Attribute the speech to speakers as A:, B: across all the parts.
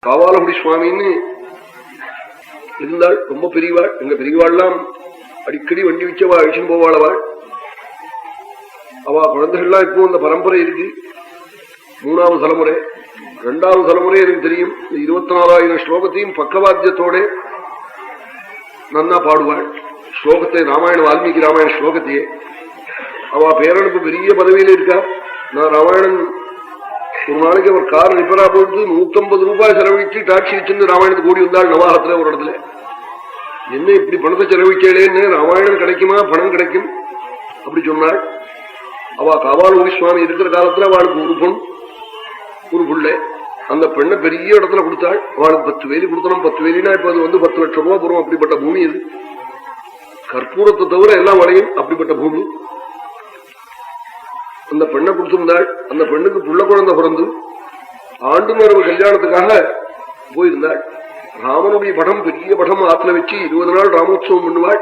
A: காவாலகுடி சுவாமின்னு இருந்தாள். ரொம்ப பெரியவாள். எங்க பெரியவாள்லாம் அடிக்கடி வண்டி வச்சவா அழிச்சுன்னு போவாளவாள். அவ குழந்தைகள்லாம் இப்போ இந்த பரம்பரை இருக்கு. 3வது தலைமுறை 2வது தலைமுறை எனக்கு தெரியும். 24,000 ஸ்லோகத்தையும் பக்கவாத்தியத்தோட நன்னா பாடுவாள். ஸ்லோகத்தை ராமாயண வால்மீகி ராமாயண ஸ்லோகத்தையே அவ பேரனுக்கு பெரிய பதவியில இருக்கா. நான் ராமாயணன் ஒரு நாளைக்கு அவர் கார் ரிப்பேரா போட்டு 150 ரூபாய் செலவழிச்சு டாக்ஸி வச்சுன்னு ராமாயணத்துக்கு ஓடி வந்தாள். நவாகத்துல ஒரு இடத்துல என்ன இப்படி பணத்தை செலவிச்சேன்னு, ராமாயணம் கிடைக்குமா, பணம் கிடைக்கும் அப்படி சொன்னாள். அவ காவாலகுடி சுவாமி இருக்கிற காலத்துல அவளுக்கு ஒரு பொண்ணு ஒரு புள்ளை. அந்த பெண்ணை பெரிய இடத்துல கொடுத்தாள். அவளுக்கு 10 வேலி கொடுத்தனும். 10 வேலினா இப்ப அது 10 லட்சம் ரூபாய் போறோம். அப்படிப்பட்ட பூமி இது. கற்பூரத்தை தவிர எல்லாம் வளையும். அப்படிப்பட்ட பூமி. அந்த பெண்ணை கொடுத்திருந்தாள். அந்த பெண்ணுக்கு புள்ள குழந்தை பிறந்து ஆண்டு மரபு கல்யாணத்துக்காக போயிருந்தாள். ராமனுடைய படம் பெரிய படம் ஆத்துல வச்சு 20 நாள் ராமோத்சவம் பண்ணுவாள்.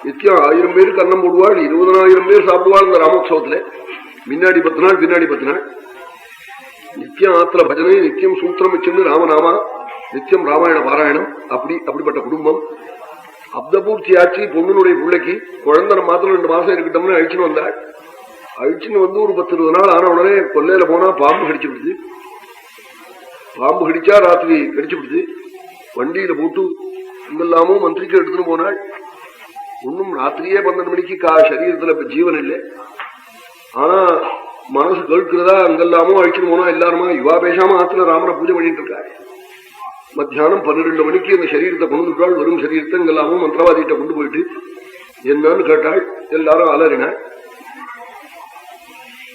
A: நித்தியம் 1000 பேருக்கு அன்னம் போடுவாள். 20,000 பேர் சாப்பிடுவாள் இந்த ராமோத்சவத்துல. முன்னாடி 10 நாள் பின்னாடி 10 நாள் நித்தியம் ஆத்துல பஜனை, நித்தியம் சூத்திரம் வச்சுன்னு ராமநாமா, நித்தியம் ராமாயண பாராயணம். அப்படிப்பட்ட குடும்பம். அப்தபூர்த்தி ஆட்சி. பொண்ணுடைய பிள்ளைக்கு குழந்தை மாத்திரம் 2 மாசம் இருக்கட்டும்னு அழிச்சுன்னு வந்தாள். அழிச்சுன்னு வந்து ஒரு 10-20 நாள் ஆன உடனே கொல்லையில போனா பாம்பு கடிச்சு விடுது. பாம்பு கடிச்சா ராத்திரி கடிச்சு விடுது. வண்டியில போட்டு இங்கெல்லாமும் மந்திரிக்கு எடுத்துன்னு போனாள். ஒன்னும் ராத்திரியே 12 மணிக்கு சரீரத்துல ஜீவன் இல்லை. ஆனா மனசு கேட்கிறதா அங்கெல்லாமும் அழிச்சுன்னு போனா எல்லாருமா யுவா பேசாம ஆத்துல ராமனை பூஜை பண்ணிட்டு இருக்காரு. மத்தியானம் 12 மணிக்கு அந்த சரீரத்தை கொண்டு விட்டாள். வெறும் சரீரத்தை இங்கெல்லாமும் மந்திரவாதிகிட்ட கொண்டு போயிட்டு என்னன்னு கேட்டாள். எல்லாரும் அலறினாள்.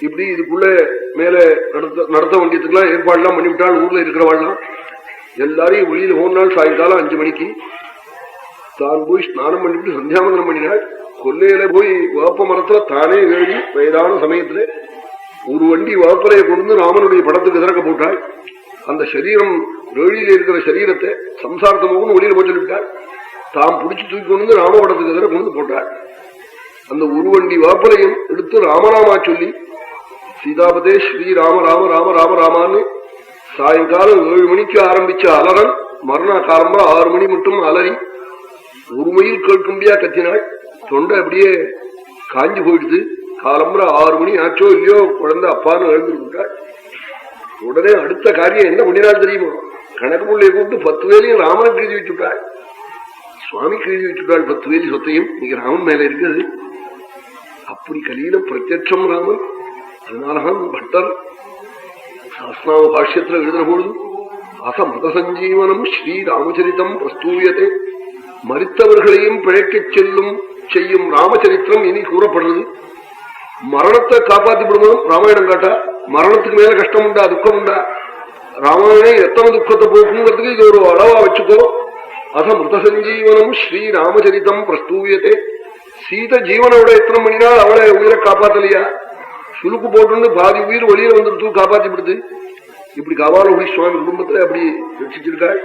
A: இப்படி இதுக்குள்ள மேல நடத்த வேண்டியதுக்கெல்லாம் ஏற்பாடுலாம் பண்ணிவிட்டாள். ஊர்ல இருக்கிறவாள்லாம் எல்லாரையும் வெளியில போனாள். சாயங்காலம் 5 மணிக்கு தான் போய் ஸ்நானம் பண்ணிவிட்டு சந்தியாவந்தனம் பண்ணினாள். கொல்லையில போய் வேப்ப மரத்துல தானே ஏறி வயதான சமயத்துல ஒரு வண்டி வேப்பலையை கொண்டு ராமனுடைய படத்துக்கு எதிர்க்க போட்டாள். அந்த சரீரம் வேளியில இருக்கிற சரீரத்தை சம்சாரத்தை போகணும் வெளியில போய் சொல்லிவிட்டாள். தாம் பிடிச்சு தூக்கி கொண்டு ராம படத்துக்கு எதிர கொண்டு போட்டாள். அந்த ஒரு வண்டி வேப்பலையும் எடுத்து ராமராமா சொல்லி சீதாபதே ஸ்ரீ ராம ராம ராம ராம ராமான்னு சாயங்காலம் 7 மணிக்கு ஆரம்பிச்ச அலறன் மறுநா காலம்பா 6 மணி மட்டும் அலறி 1 மைல் கேட்கும்பியா கத்தினாள். தொண்டை அப்படியே காஞ்சி போயிடுது. காலம்புற 6 மணி ஆச்சோ இல்லையோ குழந்தை அப்பான்னு எழுந்துருக்காள். உடனே அடுத்த காரியம் என்ன பண்ணினாள் தெரியுமோ? கணக்கு பிள்ளையை கூப்பிட்டு 10 வேலையும் ராமனுக்கு எழுதி வச்சுட்டாள். சுவாமிக்கு எழுதி வச்சுட்டாள் 10 வேலி சொத்தையும். இன்னைக்கு ராமன் மேல இருக்குது. அப்படி கலியில பிரத்யட்சம் ராமன். அதனாலதான் பட்டர் சாஸ்திராம பாஷ்யத்துல எழுதுற பொழுது அசமத சஞ்சீவனம் ஸ்ரீ ராமச்சரித்தம் பிரஸ்தூயத்தை, மரித்தவர்களையும் பிழைக்கச் செய்யும் ராமச்சரித்திரம் இனி கூறப்படுறது. மரணத்தை காப்பாத்தி விடுவதும் ராமாயணம் காட்டா. மரணத்துக்கு மேல கஷ்டம் உண்டா, துக்கம் உண்டா? ராமாயணம் எத்தனை துக்கத்தை போக்குங்கிறதுக்கு இது ஒரு அளவா வச்சுக்கோ. அசமிருத சஞ்சீவனம் ஸ்ரீ ராமச்சரித்தம் பிரஸ்தூயத்தை. சீத ஜீவனோட எத்தனை மணினால் அவளை உயிரை காப்பாத்தலையா? சுலுக்கு போட்டு பாதி உயிர் வெளியில வந்துட்டு காப்பாத்தி விடுது. இப்படி காவாலகுடி சுவாமி குடும்பத்துல அப்படி ரட்சிச்சிருக்காள்.